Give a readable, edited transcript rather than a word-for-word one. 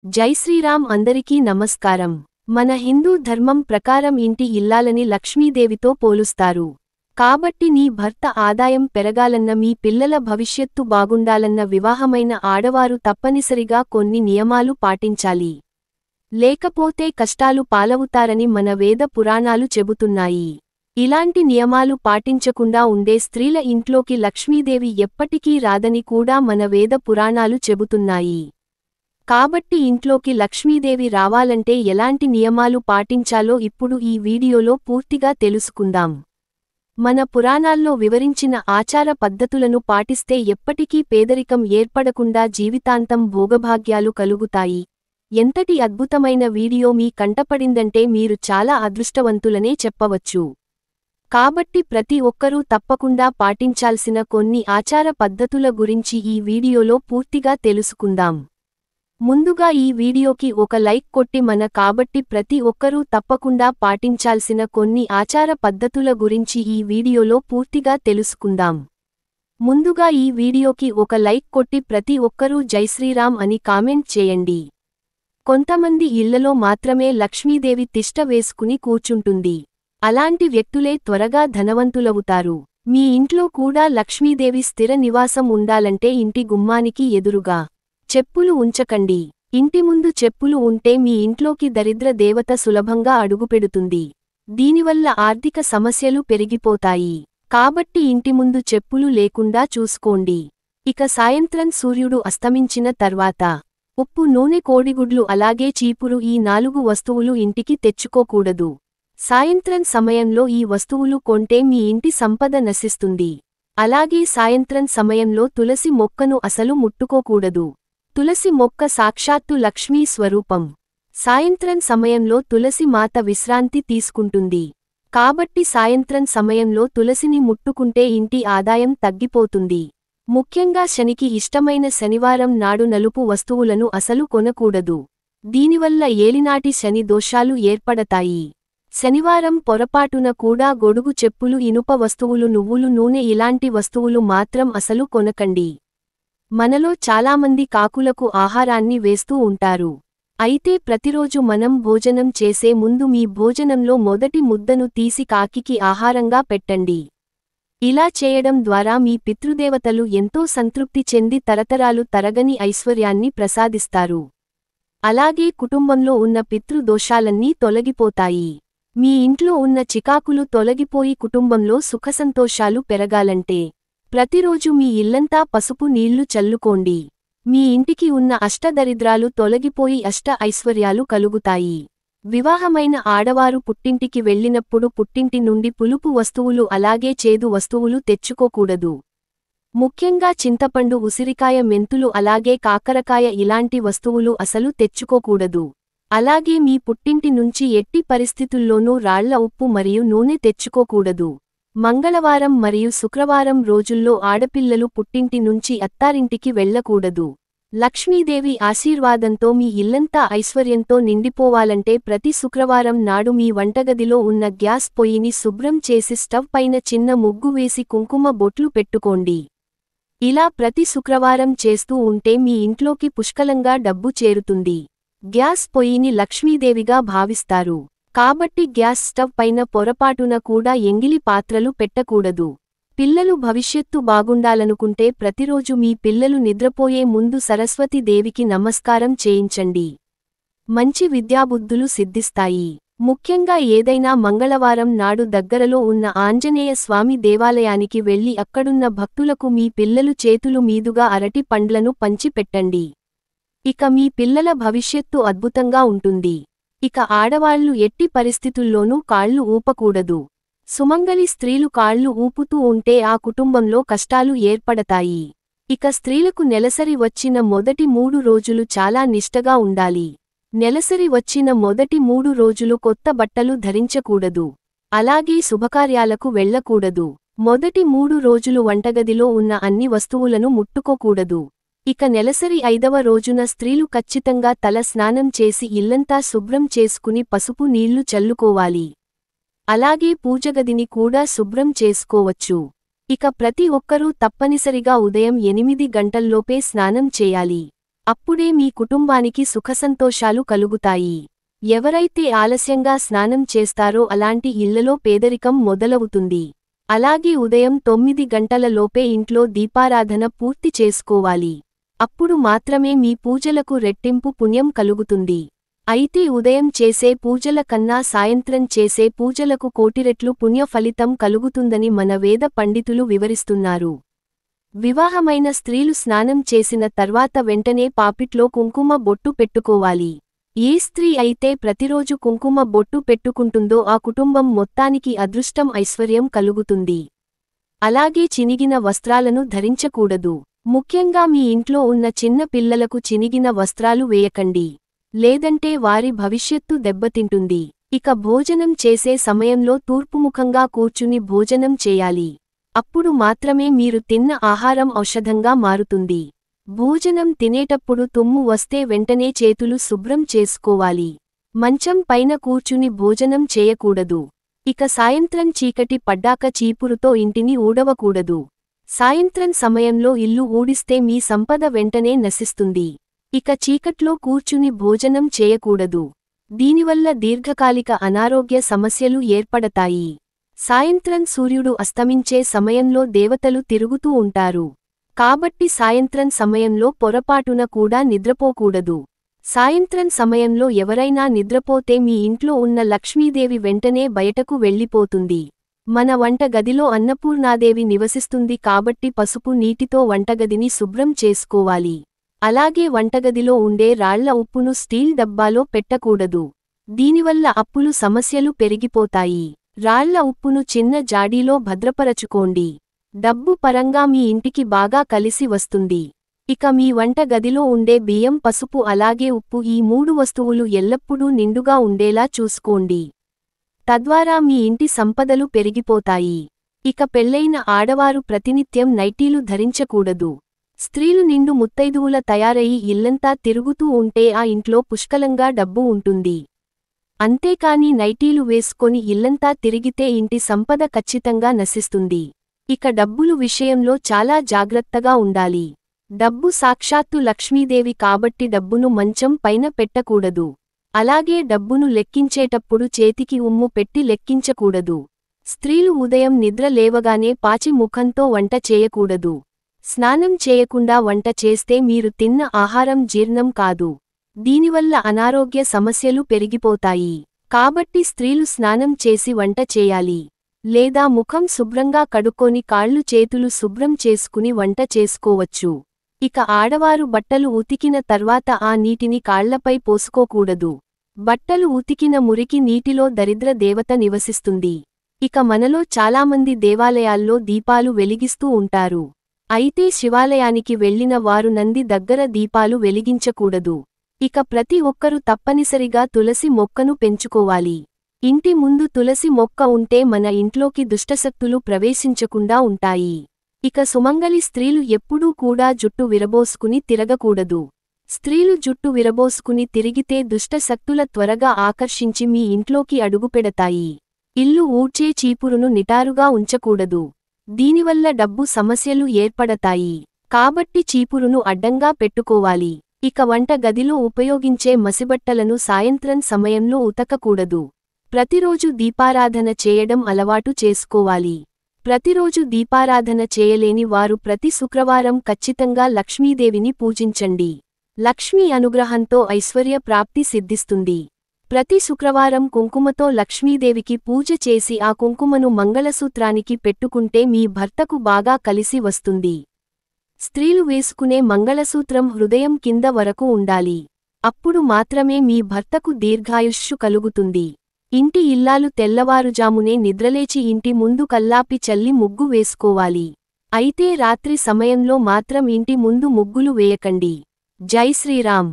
జై శ్రీరామ్. అందరికీ నమస్కారం. మన హిందూ ధర్మం ప్రకారం ఇంటి ఇల్లాలని లక్ష్మీదేవితో పోలుస్తారు. కాబట్టి నీ భర్త ఆదాయం పెరగాలన్న, మీ పిల్లల భవిష్యత్తు బాగుండాలన్న వివాహమైన ఆడవారు తప్పనిసరిగా కొన్ని నియమాలు పాటించాలి. లేకపోతే కష్టాలు పాలవుతారని మన వేద పురాణాలు చెబుతున్నాయి. ఇలాంటి నియమాలు పాటించకుండా ఉండే స్త్రీల ఇంట్లోకి లక్ష్మీదేవి ఎప్పటికీ రాదని కూడా మన వేద పురాణాలు చెబుతున్నాయి. కాబట్టి ఇంట్లోకి లక్ష్మీదేవి రావాలంటే ఎలాంటి నియమాలు పాటించాలో ఇప్పుడు ఈ వీడియోలో పూర్తిగా తెలుసుకుందాం. మన పురాణాల్లో వివరించిన ఆచార పద్ధతులను పాటిస్తే ఎప్పటికీ పేదరికం ఏర్పడకుండా జీవితాంతం భోగభాగ్యాలు కలుగుతాయి. ఎంతటి అద్భుతమైన వీడియో మీ కంటపడిందంటే మీరు చాలా అదృష్టవంతులనే చెప్పవచ్చు. కాబట్టి ప్రతి ఒక్కరూ తప్పకుండా పాటించాల్సిన కొన్ని ఆచార పద్ధతుల గురించి ఈ వీడియోలో పూర్తిగా తెలుసుకుందాం. ముందుగా ఈ వీడియోకి ఒక లైక్ కొట్టి కాబట్టి ప్రతి ఒక్కరూ తప్పకుండా పాటించాల్సిన కొన్ని ఆచార పద్ధతుల గురించి ఈ వీడియోలో పూర్తిగా తెలుసుకుందాం. ముందుగా ఈ వీడియోకి ఒక లైక్ కొట్టి ప్రతి ఒక్కరూ జై శ్రీరామ్ అని కామెంట్ చేయండి. కొంతమంది ఇళ్లలో మాత్రమే లక్ష్మీదేవి తిష్ట వేసుకుని కూర్చుంటుంది. అలాంటి వ్యక్తులే త్వరగా ధనవంతులవుతారు. మీ ఇంట్లో కూడా లక్ష్మీదేవి స్థిర నివాసం ఉండాలంటే ఇంటి గుమ్మానికి ఎదురుగా చెప్పులు ఉంచకండి. ఇంటి ముందు చెప్పులు ఉంటే మీ ఇంట్లోకి దరిద్ర దేవత సులభంగా అడుగుపెడుతుంది. దీనివల్ల ఆర్థిక సమస్యలు పెరిగిపోతాయి. కాబట్టి ఇంటి ముందు చెప్పులు లేకుండా చూసుకోండి. ఇక సాయంత్రం సూర్యుడు అస్తమించిన తర్వాత ఉప్పు, నూనె, కోడిగుడ్లు అలాగే చీపురు ఈ 4 వస్తువులు ఇంటికి తెచ్చుకోకూడదు. సాయంత్రం సమయంలో ఈ వస్తువులు కొంటే మీ ఇంటి సంపద నశిస్తుంది. అలాగే సాయంత్రం సమయంలో తులసి మొక్కను అసలు ముట్టుకోకూడదు. తులసి మొక్క సాక్షాత్తు లక్ష్మీ స్వరూపం. సాయంత్రం సమయంలో తులసి మాత విశ్రాంతి తీసుకుంటుంది. కాబట్టి సాయంత్రం సమయంలో తులసిని ముట్టుకుంటే ఇంటి ఆదాయం తగ్గిపోతుంది. ముఖ్యంగా శనికి ఇష్టమైన శనివారం నాడు నలుపు వస్తువులను అసలు కొనకూడదు. దీనివల్ల ఏలినాటి శని దోషాలు ఏర్పడతాయి. శనివారం పొరపాటున కూడా గొడుగు, చెప్పులు, ఇనుప వస్తువులు, నువ్వులు నూనె ఇలాంటి వస్తువులు మాత్రం అసలు కొనకండి. మనలో చాలామంది కాకులకు ఆహారాన్ని వేస్తూ ఉంటారు. అయితే ప్రతిరోజు మనం భోజనం చేసే ముందు మీ భోజనంలో మొదటి ముద్దను తీసి కాకికి ఆహారంగా పెట్టండి. ఇలా చేయడం ద్వారా మీ పితృదేవతలు ఎంతో సంతృప్తి చెంది తరతరాలు తరగని ఐశ్వర్యాన్ని ప్రసాదిస్తారు. అలాగే కుటుంబంలో ఉన్న పితృదోషాలన్నీ తొలగిపోతాయి. మీ ఇంట్లో ఉన్న చికాకులు తొలగిపోయి కుటుంబంలో సుఖసంతోషాలు పెరగాలంటే ప్రతిరోజు మీ ఇల్లంతా పసుపు నీళ్లు చల్లుకోండి. మీ ఇంటికి ఉన్న అష్టదరిద్రాలు తొలగిపోయి అష్ట ఐశ్వర్యాలు కలుగుతాయి. వివాహమైన ఆడవారు పుట్టింటికి వెళ్ళినప్పుడు పుట్టింటి నుండి పులుపు వస్తువులు అలాగే చేదు వస్తువులు తెచ్చుకోకూడదు. ముఖ్యంగా చింతపండు, ఉసిరికాయ, మెంతులు అలాగే కాకరకాయ ఇలాంటి వస్తువులు అసలు తెచ్చుకోకూడదు. అలాగే మీ పుట్టింటి నుంచి ఎట్టి పరిస్థితుల్లోనూ రాళ్ల ఉప్పు మరియు నూనె తెచ్చుకోకూడదు. మంగళవారం మరియు శుక్రవారం రోజుల్లో ఆడపిల్లలు పుట్టింటి నుంచి అత్తారింటికి వెళ్లకూడదు. లక్ష్మీదేవి ఆశీర్వాదంతో మీ ఇల్లంతా ఐశ్వర్యంతో నిండిపోవాలంటే ప్రతి శుక్రవారం నాడు మీ వంటగదిలో ఉన్న గ్యాస్ పొయ్యిని శుభ్రం చేసి స్టవ్ పైన చిన్న ముగ్గు వేసి కుంకుమ బొట్లు పెట్టుకోండి. ఇలా ప్రతి శుక్రవారం చేస్తూ ఉంటే మీ ఇంట్లోకి పుష్కలంగా డబ్బు చేరుతుంది. గ్యాస్ పొయ్యిని లక్ష్మీదేవిగా భావిస్తారు. కాబట్టి గ్యాస్ స్టవ్ పైన పొరపాటున కూడా ఎంగిలి పాత్రలు పెట్టకూడదు. పిల్లలు భవిష్యత్తు బాగుండాలనుకుంటే ప్రతిరోజు మీ పిల్లలు నిద్రపోయే ముందు సరస్వతి దేవికి నమస్కారం చేయించండి. మంచి విద్యాబుద్ధులు సిద్ధిస్తాయి. ముఖ్యంగా ఏదైనా మంగళవారం నాడు దగ్గరలో ఉన్న ఆంజనేయ స్వామి దేవాలయానికి వెళ్లి అక్కడున్న భక్తులకు మీ పిల్లలు చేతులు మీదుగా అరటి పండ్లను పంచిపెట్టండి. ఇక మీ పిల్లల భవిష్యత్తు అద్భుతంగా ఉంటుంది. ఇక ఆడవాళ్లు ఎట్టి పరిస్థితుల్లోనూ కాళ్లు ఊపకూడదు. సుమంగళి స్త్రీలు కాళ్లు ఊపుతూ ఉంటే ఆ కుటుంబంలో కష్టాలు ఏర్పడతాయి. ఇక స్త్రీలకు నెలసరి వచ్చిన మొదటి 3 రోజులు చాలా నిష్టగా ఉండాలి. నెలసరి వచ్చిన మొదటి 3 రోజులు కొత్త బట్టలు ధరించకూడదు. అలాగే శుభకార్యాలకు వెళ్లకూడదు. మొదటి 3 రోజులు వంటగదిలో ఉన్న అన్ని వస్తువులను ముట్టుకోకూడదు. ఇక నెలసరి 5వ రోజున స్త్రీలు ఖచ్చితంగా తల స్నానం చేసి ఇల్లంతా శుభ్రం చేసుకుని పసుపు నీళ్లు చల్లుకోవాలి. అలాగే పూజగదిని కూడా శుభ్రం చేసుకోవచ్చు. ఇక ప్రతి ఒక్కరూ తప్పనిసరిగా ఉదయం 8 గంటల్లోపే స్నానం చేయాలి. అప్పుడే మీ కుటుంబానికి సుఖసంతోషాలు కలుగుతాయి. ఎవరైతే ఆలస్యంగా స్నానం చేస్తారో అలాంటి ఇళ్లలో పేదరికం మొదలవుతుంది. అలాగే ఉదయం 9 గంటల లోపే ఇంట్లో దీపారాధన పూర్తి చేసుకోవాలి. అప్పుడు మాత్రమే మీ పూజలకు రెట్టింపు పుణ్యం కలుగుతుంది. అయితే ఉదయం చేసే పూజల కన్నా సాయంత్రం చేసే పూజలకు కోటిరెట్లు పుణ్య ఫలితం కలుగుతుందని మన వేద పండితులు వివరిస్తున్నారు. వివాహమైన స్త్రీలు స్నానం చేసిన తర్వాత వెంటనే పాపిట్లో కుంకుమ బొట్టు పెట్టుకోవాలి. ఏ స్త్రీ అయితే ప్రతిరోజు కుంకుమ బొట్టు పెట్టుకుంటుందో ఆ కుటుంబం మొత్తానికి అదృష్టం ఐశ్వర్యం కలుగుతుంది. అలాగే చినిగిన వస్త్రాలను ధరించకూడదు. ముఖ్యంగా మీ ఇంట్లో ఉన్న చిన్న పిల్లలకు చినిగిన వస్త్రాలు వేయకండి. లేదంటే వారి భవిష్యత్తు దెబ్బతింటుంది. ఇక భోజనం చేసే సమయంలో తూర్పుముఖంగా కూర్చుని భోజనం చేయాలి. అప్పుడు మాత్రమే మీరు తిన్న ఆహారం ఔషధంగా మారుతుంది. భోజనం తినేటప్పుడు తుమ్ము వస్తే వెంటనే చేతులు శుభ్రం చేసుకోవాలి. మంచం పైన కూర్చుని భోజనం చేయకూడదు. ఇక సాయంత్రం చీకటి పడ్డాక చీపురుతో ఇంటిని ఊడవకూడదు. సాయంత్రం సమయంలో ఇల్లు ఊడిస్తే మీ సంపద వెంటనే నశిస్తుంది. ఇక చీకట్లో కూర్చుని భోజనం చేయకూడదు. దీనివల్ల దీర్ఘకాలిక అనారోగ్య సమస్యలు ఏర్పడతాయి. సాయంత్రం సూర్యుడు అస్తమించే సమయంలో దేవతలు తిరుగుతూ ఉంటారు. కాబట్టి సాయంత్రం సమయంలో పొరపాటున కూడా నిద్రపోకూడదు. సాయంత్రం సమయంలో ఎవరైనా నిద్రపోతే మీ ఇంట్లో ఉన్న లక్ష్మీదేవి వెంటనే బయటకు వెళ్ళిపోతుంది. మన వంటగదిలో అన్నపూర్ణాదేవి నివసిస్తుంది కాబట్టి పసుపు నీటితో వంటగదిని శుభ్రం చేసుకోవాలి. అలాగే వంటగదిలో ఉండే రాళ్ల ఉప్పును స్టీల్ డబ్బాలో పెట్టకూడదు. దీనివల్ల అప్పులు సమస్యలు పెరిగిపోతాయి. రాళ్ల ఉప్పును చిన్న జాడీలో భద్రపరచుకోండి. డబ్బు పరంగా మీ ఇంటికి బాగా కలిసి వస్తుంది. ఇక మీ వంటగదిలో ఉండే బియ్యం పసుపు అలాగే ఉప్పు ఈ 3 వస్తువులు ఎల్లప్పుడూ నిండుగా ఉండేలా చూసుకోండి. తద్వారా మీ ఇంటి సంపదలు పెరిగిపోతాయి. ఇక పెళ్లైన ఆడవారు ప్రతినిత్యం నైటీలు ధరించకూడదు. స్త్రీలు నిండు ముత్తైదువుల తయారయి ఇల్లంతా తిరుగుతూ ఉంటే ఆ ఇంట్లో పుష్కలంగా డబ్బు ఉంటుంది. అంతేకాని నైటీలు వేసుకొని ఇల్లంతా తిరిగితే ఇంటి సంపద ఖచ్చితంగా నశిస్తుంది. ఇక డబ్బులు విషయంలో చాలా జాగ్రత్తగా ఉండాలి. డబ్బు సాక్షాత్తు లక్ష్మీదేవి కాబట్టి డబ్బును మంచం పైన పెట్టకూడదు. అలాగే డబ్బును లెక్కించేటప్పుడు చేతికి ఉమ్ము పెట్టి లెక్కించకూడదు. స్త్రీలు ఉదయం నిద్ర లేవగానే పాచి ముఖంతో వంట చేయకూడదు. స్నానం చేయకుండా వంట చేస్తే మీరు తిన్న ఆహారం జీర్ణం కాదు. దీనివల్ల అనారోగ్య సమస్యలు పెరిగిపోతాయి. కాబట్టి స్త్రీలు స్నానం చేసి వంట చేయాలి. లేదా ముఖం శుభ్రంగా కడుక్కొని కాళ్ళు చేతులు శుభ్రం చేసుకుని వంట చేసుకోవచ్చు. ఇక ఆడవారు బట్టలు ఉతికిన తర్వాత ఆ నీటిని కాళ్లపై పోసుకోకూడదు. బట్టలు ఉతికిన మురికి నీటిలో దరిద్ర దేవత నివసిస్తుంది. ఇక మనలో చాలామంది దేవాలయాల్లో దీపాలు వెలిగిస్తూ ఉంటారు. అయితే శివాలయానికి వెళ్లిన వారు నంది దగ్గర దీపాలు వెలిగించకూడదు. ఇక ప్రతి ఒక్కరూ తప్పనిసరిగా తులసి మొక్కను పెంచుకోవాలి. ఇంటి ముందు తులసి మొక్క ఉంటే మన ఇంట్లోకి దుష్టశక్తులు ప్రవేశించకుండా ఉంటాయి. ఇక సుమంగళి స్త్రీలు ఎప్పుడూ కూడా జుట్టు విరబోసుకుని తిరగకూడదు. స్త్రీలు జుట్టు విరబోసుకుని తిరిగితే దుష్టశక్తుల త్వరగా ఆకర్షించి మీ ఇంట్లోకి అడుగుపెడతాయి. ఇల్లు ఊడ్చే చీపురును నిటారుగా ఉంచకూడదు. దీనివల్ల డబ్బు సమస్యలు ఏర్పడతాయి. కాబట్టి చీపురును అడ్డంగా పెట్టుకోవాలి. ఇక వంట గదిలో ఉపయోగించే మసిబట్టలను సాయంత్రం సమయంలో ఉతకకూడదు. ప్రతిరోజు దీపారాధన చేయడం అలవాటు చేసుకోవాలి. ప్రతిరోజు దీపారాధన చేయలేని వారు ప్రతి శుక్రవారం ఖచ్చితంగా లక్ష్మీదేవిని పూజించండి. లక్ష్మీ అనుగ్రహంతో ఐశ్వర్య ప్రాప్తి సిద్ధిస్తుంది. ప్రతి శుక్రవారం కుంకుమతో లక్ష్మీదేవికి పూజ చేసి ఆ కుంకుమను మంగళసూత్రానికి పెట్టుకుంటే మీ భర్తకు బాగా కలిసి వస్తుంది. స్త్రీలు వేసుకునే మంగళసూత్రం హృదయం కింద వరకు ఉండాలి. అప్పుడు మాత్రమే మీ భర్తకు దీర్ఘాయుష్షు కలుగుతుంది. ఇంటి ఇల్లాలు తెల్లవారుజామునే నిద్రలేచి ఇంటి ముందు కల్లాపి చల్లి ముగ్గు వేసుకోవాలి. అయితే రాత్రి సమయంలో మాత్రం ఇంటి ముందు ముగ్గులు వేయకండి. జై శ్రీరామ్.